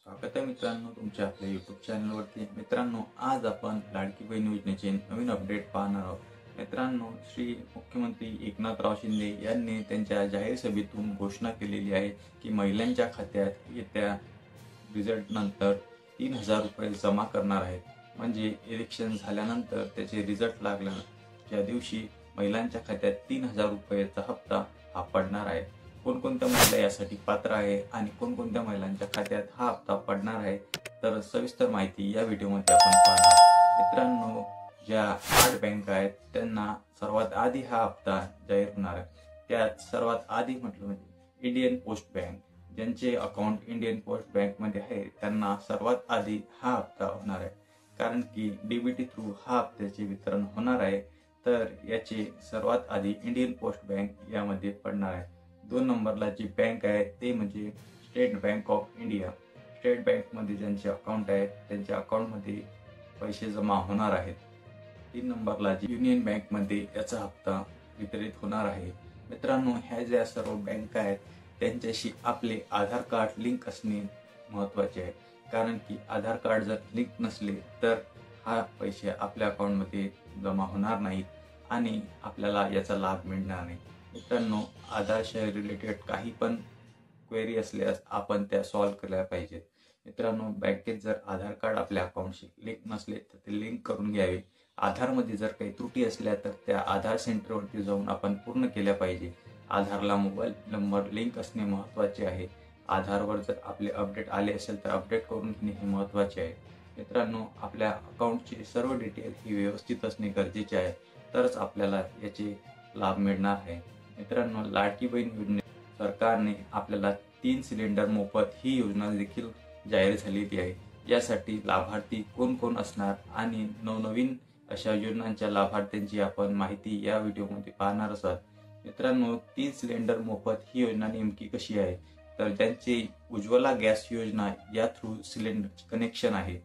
स्वागत आहे मित्रांनो तुमच्या आपल्या यूट्यूब चॅनलवरती। मित्रांनो, आज आपण लाडकी बहीण योजनेचे नवीन अपडेट पाहणार आहोत। मित्रांनो, श्री मुख्यमंत्री एकनाथराव शिंदे यांनी त्यांच्या जाहीर सभेतून घोषणा केलेली आहे की महिलांच्या खात्यात येत्या रिझल्ट नंतर 3000 रुपये जमा करणार आहेत। म्हणजे इलेक्शन झाल्यानंतर त्याचे रिझल्ट लागल्या ज्या दिवशी महिलांच्या खात्यात 3000 रुपयाचा हप्ता हा पडणार आहे। कोणकोणत्या महिला यासाठी पात्र आहे आणि कोणकोणत्या महिलांच्या खात्यात हा हप्ता पडणार आहे, तर सविस्तर माहिती या व्हिडिओमध्ये आपण पाहणार। मित्रांनो, ज्या 8 बँका आहेत त्यांना सर्वात आधी हा हप्ता जाहीर होणार आहे। त्यात सर्वात आधी म्हटलं म्हणजे इंडियन पोस्ट बँक, ज्यांचे अकाउंट इंडियन पोस्ट बँक मध्ये आहे त्यांना सर्वात आधी हा हप्ता होणार आहे। कारण की डीबीटी थ्रू हा हप्त्याचे वितरण होणार आहे, तर याचे सर्वात आधी इंडियन पोस्ट बँक यामध्ये पडणार आहे। 2 नंबरला जी बँक आहे ते म्हणजे state bank of India. State bank मध्ये ज्यांचे अकाउंट आहे त्यांच्या अकाउंट मध्ये पैसे जमा होणार आहेत। 3 नंबरला जी युनियन बँक मध्ये याचा हप्ता वितरित होणार आहे। मित्रांनो, ह्या ज्या सर्व बँका आहेत त्यांच्याशी आपले आधार कार्ड लिंक असणे महत्त्वाचे आहे। कारण की आधार कार्ड जर लिंक नसले तर हा पैसे आपल्या अकाउंट मध्ये जमा होणार नाहीत आणि आपल्याला याचा लाभ मिळणार नाही। मित्रांनो, आधारशी रिलेटेड काही पण क्वेरी असल्यास आपण त्या सॉल्व्ह केल्या पाहिजेत। मित्रांनो, बँकेत जर आधार कार्ड आपल्या अकाउंटशी लिंक नसले तर ते लिंक करून घ्यावे। आधारमध्ये जर काही त्रुटी असल्या तर त्या आधार सेंटरवरती जाऊन आपण पूर्ण केल्या पाहिजे। आधारला मोबाईल नंबर लिंक असणे महत्त्वाचे आहे। आधारवर जर आपले अपडेट आले असेल तर अपडेट करून घेणे हे महत्त्वाचे आहे। मित्रांनो, आपल्या अकाउंटचे सर्व डिटेल ही व्यवस्थित असणे गरजेचे आहे, तरच आपल्याला याचे लाभ मिळणार आहे। मित्रांनो, लाडकी बहीण योजने सरकारने आपल्याला 3 सिलेंडर मोफत ही योजना देखील जाहीर झालेली आहे। यासाठी लाभार्थी कोण कोण असणार आणि नवनवीन अशा योजनांच्या लाभार्थ्यांची आपण माहिती या व्हिडिओमध्ये पाहणार आहोत। मित्रांनो, 3 सिलेंडर मोफत ही योजना नेमकी कशी आहे, तर ज्यांची उज्ज्वला गॅस योजना या थ्रू सिलेंडर कनेक्शन आहे,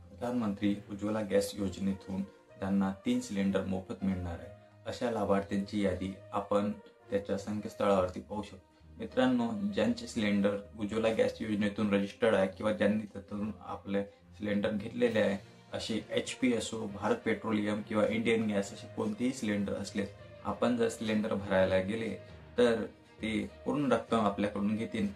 प्रधानमंत्री उज्ज्वला गॅस योजनेतून त्यांना 3 सिलेंडर मोफत मिळणार आहे। अशा लाभार्थ्यांची यादी आपण त्याच्या संकेतस्थळावरती पाहू शकतो। मित्रांनो, ज्यांचे सिलेंडर उज्ज्वला गॅस योजनेतून रजिस्टर्ड आहे किंवा ज्यांनी त्यातून आपले सिलेंडर घेतलेले आहे, असे HP असो, भारत पेट्रोलियम किंवा इंडियन गॅस असे कोणतेही सिलेंडर असले, आपण जर सिलेंडर भरायला गेले तर ते पूर्ण रक्कम आपल्याकडून घेतील,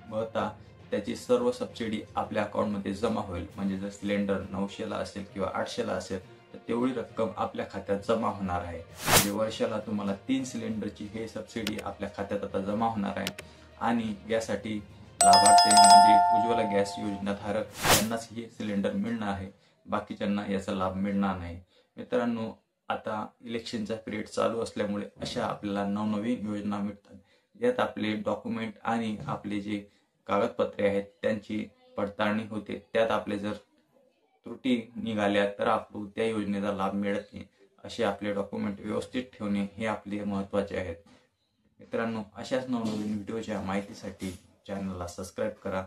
बहता त्याची सर्व सबसिडी आपल्या अकाउंटमध्ये जमा होईल। म्हणजे जर सिलेंडर 900ला असेल किंवा 800ला असेल तर तेवढी रक्कम आपल्या खात्यात जमा होणार आहे। म्हणजे वर्षाला तुम्हाला 3 सिलेंडरची हे सबसिडी आपल्या खात्यात आता जमा होणार आहे। आणि यासाठी लाभार्थी म्हणजे उज्ज्वला गॅस योजना धारक यांनाच हे सिलेंडर मिळणार आहे, बाकीच्यांना याचा लाभ मिळणार नाही। मित्रांनो, आता इलेक्शनचा पिरियड चालू असल्यामुळे अशा आपल्याला नवनवीन योजना मिळतात। यात आपले डॉक्युमेंट आणि आपले जे कागदपत्रे आहेत त्यांची पडताळणी होते। त्यात आपले जर त्रुटी निघाल्या तर आपण त्या योजनेचा लाभ मिळत नाही। असे आपले डॉक्युमेंट व्यवस्थित ठेवणे हे आपले महत्त्वाचे आहेत। मित्रांनो, अशाच नवनवीन व्हिडिओच्या माहितीसाठी चॅनलला सबस्क्राईब करा।